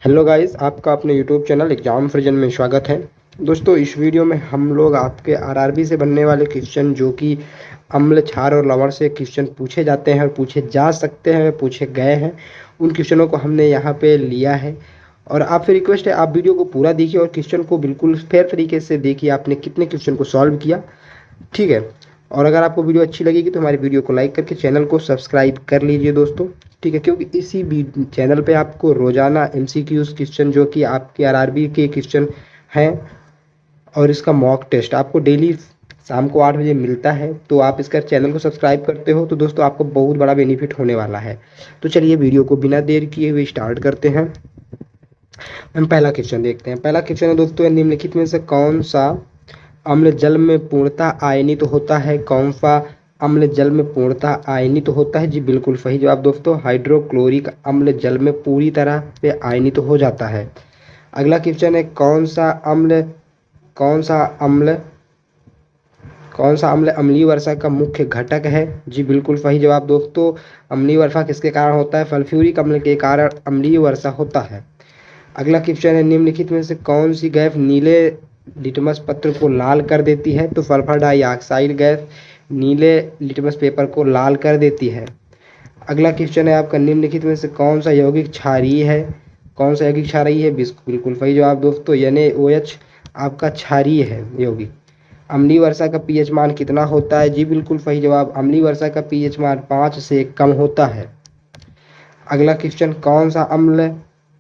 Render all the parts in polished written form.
Hello guys, आपका अपने YouTube channel exam फ्रिजन में स्वागत है। दोस्तों, इस वीडियो में हम लोग आपके आरआरबी से बनने वाले क्वेश्चन जो कि अम्ल, क्षार और लवण से क्वेश्चन पूछे जाते हैं और पूछे जा सकते हैं, पूछे गए हैं, उन क्वेश्चनों को हमने यहाँ पे लिया है। और आपसे रिक्वेस्ट है, आप वीडियो को पूरा देखिए और क्वेश्चन को बिल्कुल फेयर तरीके से देखिए आपने कितने क्वेश्चन को सॉल्व किया। ठीक है। और अगर आपको वीडियो अच्छी लगेगी तो हमारी वीडियो को लाइक करके चैनल को सब्सक्राइब कर लीजिए दोस्तों। ठीक है, क्योंकि इसी भी चैनल पे आपको रोजाना एमसीक्यूज क्वेश्चन जो कि आपके आरआरबी के क्वेश्चन हैं और इसका मॉक टेस्ट आपको डेली शाम को 8 बजे मिलता है। तो आप इसका चैनल को सब्सक्राइब करते हो तो दोस्तों आपको बहुत बड़ा बेनिफिट होने वाला है। तो चलिए वीडियो को बिना देर किए हुए स्टार्ट करते हैं। हम पहला क्वेश्चन देखते हैं। पहला क्वेश्चन है दोस्तों, निम्नलिखित में से कौन सा अम्ल जल में पूर्णतः आयनित होता है? कौन सा अम्ल जल में पूर्णतः आयनित होता है? जी बिल्कुल सही जवाब दोस्तों, हाइड्रोक्लोरिक अम्ल जल में पूरी तरह से आयनित हो जाता है। अगला क्वेश्चन है, कौन सा अम्ल कौन सा अम्ल अम्लीय वर्षा का मुख्य घटक है? जी बिल्कुल सही जवाब दोस्तों, अम्लीय वर्षा किसके कारण होता है? सल्फ्यूरिक अम्ल के कारण अम्लीय वर्षा होता है। अगला क्वेश्चन है, निम्नलिखित में से कौन सी गैस नीले लिटमस पत्र को लाल कर देती है? तो सल्फर डाइऑक्साइड गैस नीले लिटमस पेपर को लाल कर देती है। अगला क्वेश्चन है आपका, निम्नलिखित में से कौन सा यौगिक क्षारीय है? कौन सा यौगिक क्षारीय है? बिल्कुल सही जवाब दोस्तों, NaOH आपका क्षारीय है यौगिक। अम्लीय वर्षा का पीएच मान कितना होता है? जी बिल्कुल सही जवाब, अम्लीय वर्षा का पीएच मान 5 से कम होता है। अगला क्वेश्चन, कौन सा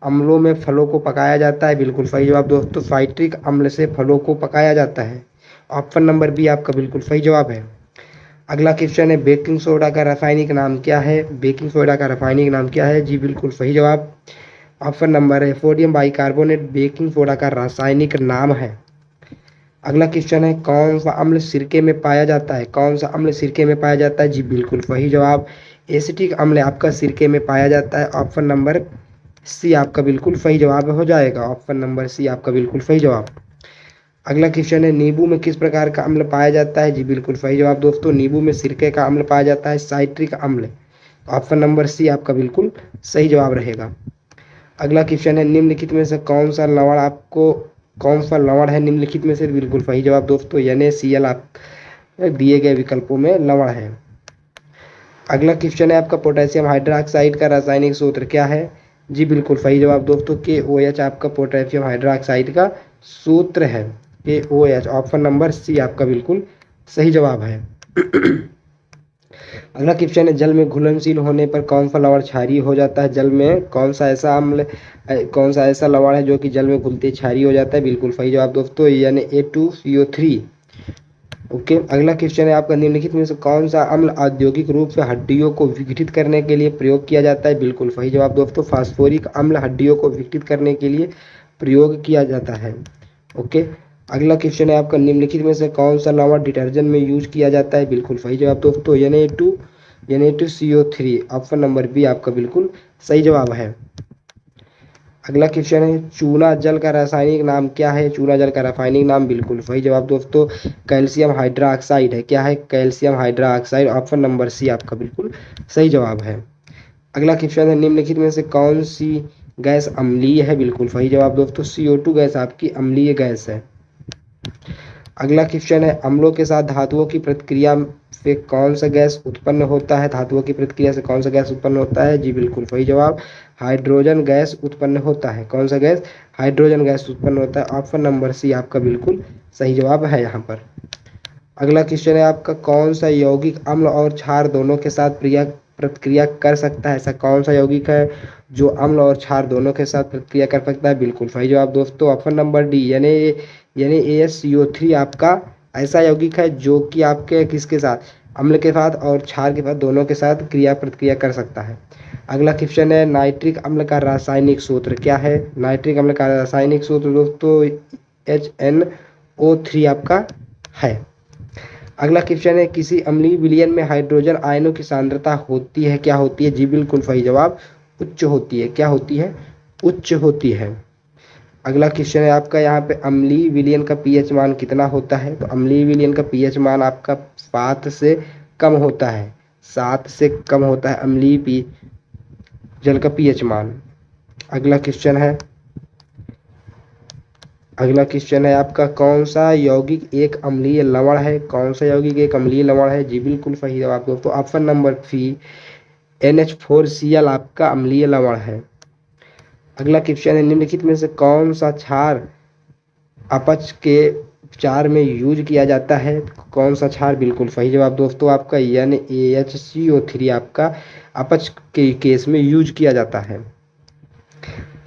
अम्लों में फलों को पकाया जाता है? बिल्कुल सही जवाब दोस्तों, साइट्रिक अम्ल से फलों को पकाया जाता है। ऑप्शन नंबर बी आपका बिल्कुल सही जवाब है। अगला क्वेश्चन है, बेकिंग सोडा का रासायनिक नाम क्या है? बेकिंग सोडा का रासायनिक नाम क्या है? जी बिल्कुल सही जवाब, ऑप्शन नंबर है सोडियम बाइकार्बोनेट बेकिंग सोडा का रासायनिक नाम है। अगला क्वेश्चन है, कौन सा अम्ल सिरके में पाया जाता है? कौन सा अम्ल सिरके में पाया जाता है? जी बिल्कुल सही जवाब, एसिटिक अम्ल आपका सिरके में पाया जाता है। ऑप्शन नंबर सी आपका बिल्कुल सही जवाब हो जाएगा, ऑप्शन नंबर सी आपका बिल्कुल सही जवाब। अगला क्वेश्चन है, नींबू में किस प्रकार का अम्ल पाया जाता है? जी बिल्कुल सही जवाब दोस्तों, नींबू में सिरके का अम्ल पाया जाता है, साइट्रिक अम्ल। ऑप्शन नंबर सी आपका बिल्कुल सही जवाब रहेगा। अगला क्वेश्चन है, निम्नलिखित में से कौन सा लवण है? निम्नलिखित में से बिल्कुल सही जवाब दोस्तों, NaCl आप दिए गए विकल्पों में लवण है। अगला क्वेश्चन है आपका, पोटेशियम हाइड्रोक्साइड का रासायनिक सूत्र क्या है? जी बिल्कुल सही जवाब दोस्तों, KOH आपका पोटेशियम हाइड्रोक्साइड का सूत्र है, KOH। ऑप्शन नंबर सी आपका बिल्कुल सही जवाब है। अगला क्वेश्चन है, जल में घुलनशील होने पर कौन सा लवण क्षारीय हो जाता है? जल में कौन सा ऐसा लवण है जो कि जल में घुलते क्षारीय हो जाता है? बिल्कुल सही जवाब दोस्तों, Na2CO3। ओके। अगला क्वेश्चन है आपका, निम्नलिखित में से कौन सा अम्ल औद्योगिक रूप से हड्डियों को विघटित करने के लिए प्रयोग किया जाता है? बिल्कुल सही जवाब दोस्तों, फास्फोरिक अम्ल हड्डियों को विघटित करने के लिए प्रयोग किया जाता है। ओके। अगला क्वेश्चन है आपका, निम्नलिखित में से कौन सा लवण डिटर्जेंट में यूज किया जाता है? बिल्कुल सही जवाब दोस्तों, Na2CO3। ऑप्शन नंबर बी आपका बिल्कुल सही जवाब है। अगला क्वेश्चन है, चूना जल का रासायनिक नाम क्या है? चूना जल का रासायनिक नाम बिल्कुल सही जवाब दोस्तों, कैल्शियम हाइड्रोक्साइड है। क्या है? Calcium hydroxide. Option number C आपका बिल्कुल सही जवाब है। अगला क्वेश्चन है, निम्नलिखित में से कौन सी गैस अम्लीय है? बिल्कुल सही जवाब दोस्तों, CO2 गैस आपकी अम्लीय गैस है। अगला क्वेश्चन है, अम्लों के साथ धातुओं की प्रतिक्रिया से कौन सा गैस उत्पन्न होता है? धातुओं की प्रतिक्रिया से कौन सा गैस उत्पन्न होता है? जी बिल्कुल सही जवाब, हाइड्रोजन गैस उत्पन्न होता है। कौन सा गैस? हाइड्रोजन गैस उत्पन्न होता है। ऑप्शन नंबर सी आपका बिल्कुल सही जवाब है यहाँ पर। अगला क्वेश्चन है आपका, कौन सा यौगिक अम्ल और क्षार दोनों के साथ प्रतिक्रिया कर सकता है? ऐसा कौन सा यौगिक है जो अम्ल और क्षार दोनों के साथ प्रतिक्रिया कर सकता है? बिल्कुल सही जवाब दोस्तों, ऑप्शन नंबर डी, NaSCO3 आपका ऐसा यौगिक है जो कि आपके किसके साथ, अम्ल के साथ और क्षार के साथ दोनों के साथ प्रतिक्रिया कर सकता है। अगला क्वेश्चन है, नाइट्रिक अम्ल का रासायनिक सूत्र क्या है? नाइट्रिक अम्ल का रासायनिक सूत्र दोस्तों HNO3 आपका है। अगला क्वेश्चन है, किसी अम्लीय विलयन में हाइड्रोजन आयनों की सांद्रता होती है, क्या होती है? जी बिल्कुल सही जवाब, उच्च होती है। क्या होती है? उच्च होती है। अगला क्वेश्चन है आपका, यहाँ पे अम्लीय विलयन का पीएच मान कितना होता है? तो अम्लीय विलयन का पीएच मान आपका 7 से कम होता है, 7 से कम होता है अम्लीय जल का पीएच मान। अगला क्वेश्चन है, अगला क्वेश्चन है आपका, कौन सा यौगिक एक अम्लीय लवण है? कौन सा यौगिक एक अम्लीय लवण है? जी बिल्कुल सही जवाब दोस्तों, ऑप्शन नंबर सी NH4Cl आपका अम्लीय लवण है। अगला क्वेश्चन है, निम्नलिखित में से कौन सा क्षार अपच के उपचार में यूज किया जाता है? कौन सा क्षार? बिल्कुल सही जवाब दोस्तों आपका NaHCO3 आपका अपच के केस में यूज किया जाता है।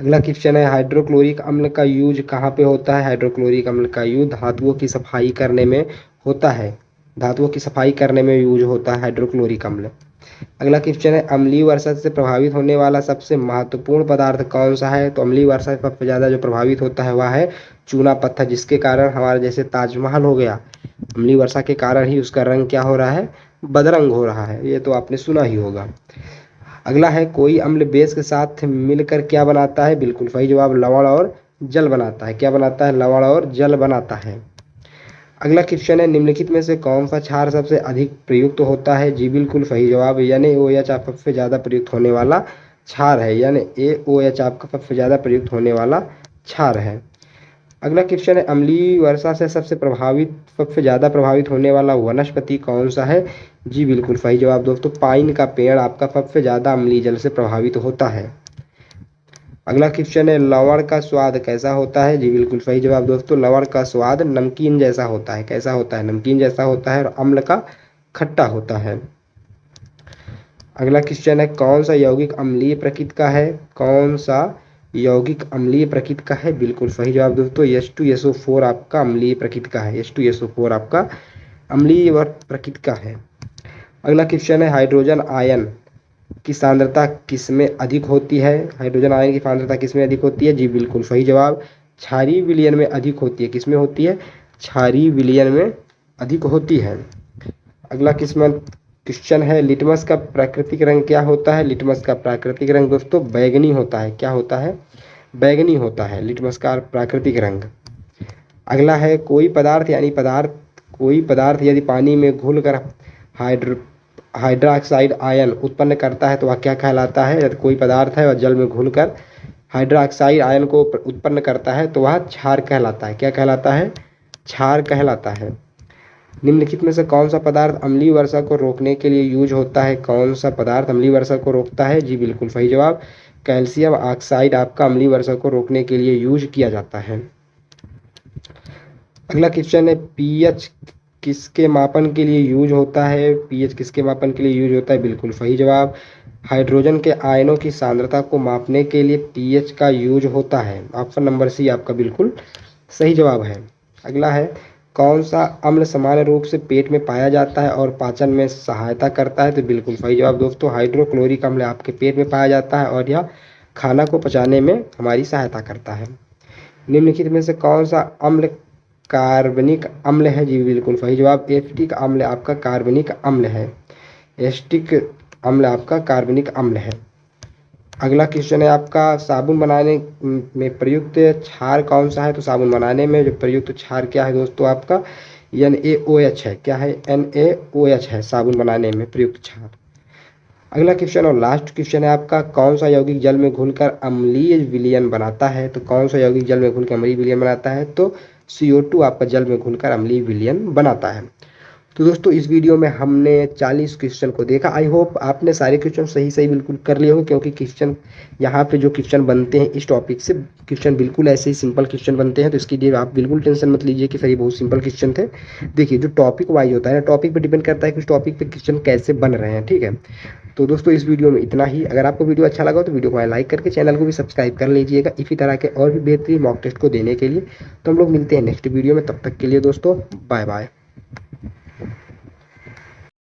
अगला क्वेश्चन है, हाइड्रोक्लोरिक अम्ल का यूज कहाँ पे होता है? हाइड्रोक्लोरिक अम्ल का यूज धातुओं की सफाई करने में होता है। धातुओं की सफाई करने में यूज होता है हाइड्रोक्लोरिक अम्ल। अगला क्वेश्चन है, अम्लीय वर्षा से प्रभावित होने वाला सबसे महत्वपूर्ण पदार्थ कौन सा है? तो अम्लीय वर्षा से सबसे ज़्यादा जो प्रभावित होता है वह है चूना पत्थर, जिसके कारण हमारे जैसे ताजमहल हो गया, अम्लीय वर्षा के कारण ही उसका रंग क्या हो रहा है? बदरंग हो रहा है। ये तो आपने सुना ही होगा। अगला है, कोई अम्ल बेस के साथ मिलकर क्या बनाता है? बिल्कुल सही जवाब, लवण और जल बनाता है। क्या बनाता है? लवण और जल बनाता है। अगला क्वेश्चन है, निम्नलिखित में से कौन सा क्षार सबसे अधिक प्रयुक्त होता है? जी बिल्कुल सही जवाब, NaOH आपका सबसे ज़्यादा प्रयुक्त होने वाला क्षार है। NaOH आपका सबसे ज़्यादा प्रयुक्त होने वाला क्षार है। अगला क्वेश्चन है, अम्लीय वर्षा से सबसे ज़्यादा प्रभावित होने वाला वनस्पति कौन सा है? जी बिल्कुल सही जवाब दोस्तों, पाइन का पेड़ आपका सबसे ज़्यादा अम्लीय जल से प्रभावित होता है। अगला क्वेश्चन है, लवण का स्वाद कैसा होता है? जी बिल्कुल सही जवाब दोस्तों, लवण का स्वाद नमकीन जैसा होता है। कैसा होता है? नमकीन जैसा होता है, और अम्ल का खट्टा होता है। अगला क्वेश्चन है, कौन सा यौगिक अम्लीय प्रकृति का है? कौन सा यौगिक अम्लीय प्रकृति का है? बिल्कुल सही जवाब दोस्तों, H2SO4 आपका अम्लीय प्रकृति का है। H2SO4 आपका अम्लीय प्रकृति का है। अगला क्वेश्चन है, हाइड्रोजन आयन की सांद्रता किसमें अधिक होती है? हाइड्रोजन आयन की सांद्रता किसमें अधिक होती है? जी बिल्कुल सही जवाब, क्षारीय विलयन में अधिक होती है। किसमें होती है? क्षारीय विलयन में अधिक होती है। अगला क्वेश्चन है, लिटमस का प्राकृतिक रंग क्या होता है? लिटमस का प्राकृतिक रंग दोस्तों बैगनी होता है। क्या होता है? बैगनी होता है लिटमस का प्राकृतिक रंग। अगला है, कोई पदार्थ यदि पानी में घुलकर हाइड्रोक्साइड आयन उत्पन्न करता है तो वह क्या कहलाता है? यदि कोई पदार्थ है और जल में घुलकर हाइड्रोक्साइड आयन को उत्पन्न करता है तो वह क्षार कहलाता है। क्या कहलाता है? क्षार कहलाता है। निम्नलिखित में से कौन सा पदार्थ अम्लीय वर्षा को रोकने के लिए यूज होता है? कौन सा पदार्थ अम्लीय वर्षा को रोकता है? जी बिल्कुल सही जवाब, कैल्शियम ऑक्साइड आपका अम्लीय वर्षा को रोकने के लिए यूज किया जाता है। अगला क्वेश्चन है, पीएच किसके मापन के लिए यूज होता है? पीएच किसके मापन के लिए यूज होता है? बिल्कुल सही जवाब, हाइड्रोजन के आयनों की सांद्रता को मापने के लिए पीएच का यूज होता है। ऑप्शन नंबर सी आपका बिल्कुल सही जवाब है। अगला है, कौन सा अम्ल सामान्य रूप से पेट में पाया जाता है और पाचन में सहायता करता है? तो बिल्कुल सही जवाब दोस्तों, हाइड्रोक्लोरिक अम्ल आपके पेट में पाया जाता है और यह खाना को पचाने में हमारी सहायता करता है। निम्नलिखित में से कौन सा अम्ल कार्बनिक अम्ल है? जी बिल्कुल सही जवाब, एसिटिक अम्ल आपका कार्बनिक अम्ल है। एसिटिक अम्ल आपका कार्बनिक अम्ल है। अगला क्वेश्चन है आपका, साबुन बनाने में प्रयुक्त क्षार कौन सा है? तो साबुन बनाने में जो प्रयुक्त क्षार क्या है दोस्तों? आपका NaOH है। क्या है? NaOH है साबुन बनाने में प्रयुक्त क्षार। अगला क्वेश्चन और लास्ट क्वेश्चन है आपका, कौन सा यौगिक जल में घुलकर अम्लीय विलयन बनाता है? तो कौन सा यौगिक जल में घुलकर अम्लीय विलयन बनाता है? तो CO2 आपका जल में घुलकर अम्लीय विलयन बनाता है। तो दोस्तों इस वीडियो में हमने 40 क्वेश्चन को देखा। आई होप आपने सारे क्वेश्चन सही बिल्कुल कर लिए होंगे, क्योंकि क्वेश्चन यहाँ पे जो क्वेश्चन बनते हैं इस टॉपिक से क्वेश्चन बिल्कुल ऐसे ही सिंपल क्वेश्चन बनते हैं। तो इसके लिए आप बिल्कुल टेंशन मत लीजिए कि सर ये बहुत सिंपल क्वेश्चन थे। देखिए, जो टॉपिक वाइज होता है ना, टॉपिक पर डिपेंड करता है कि उस टॉपिक पर क्वेश्चन कैसे बन रहे हैं। ठीक है, तो दोस्तों इस वीडियो में इतना ही। अगर आपको वीडियो अच्छा लगा तो वीडियो को लाइक करके चैनल को भी सब्सक्राइब कर लीजिएगा इसी तरह के और भी बेहतरीन मॉक टेस्ट को देने के लिए। तो हम लोग मिलते हैं नेक्स्ट वीडियो में, तब तक के लिए दोस्तों बाय बाय।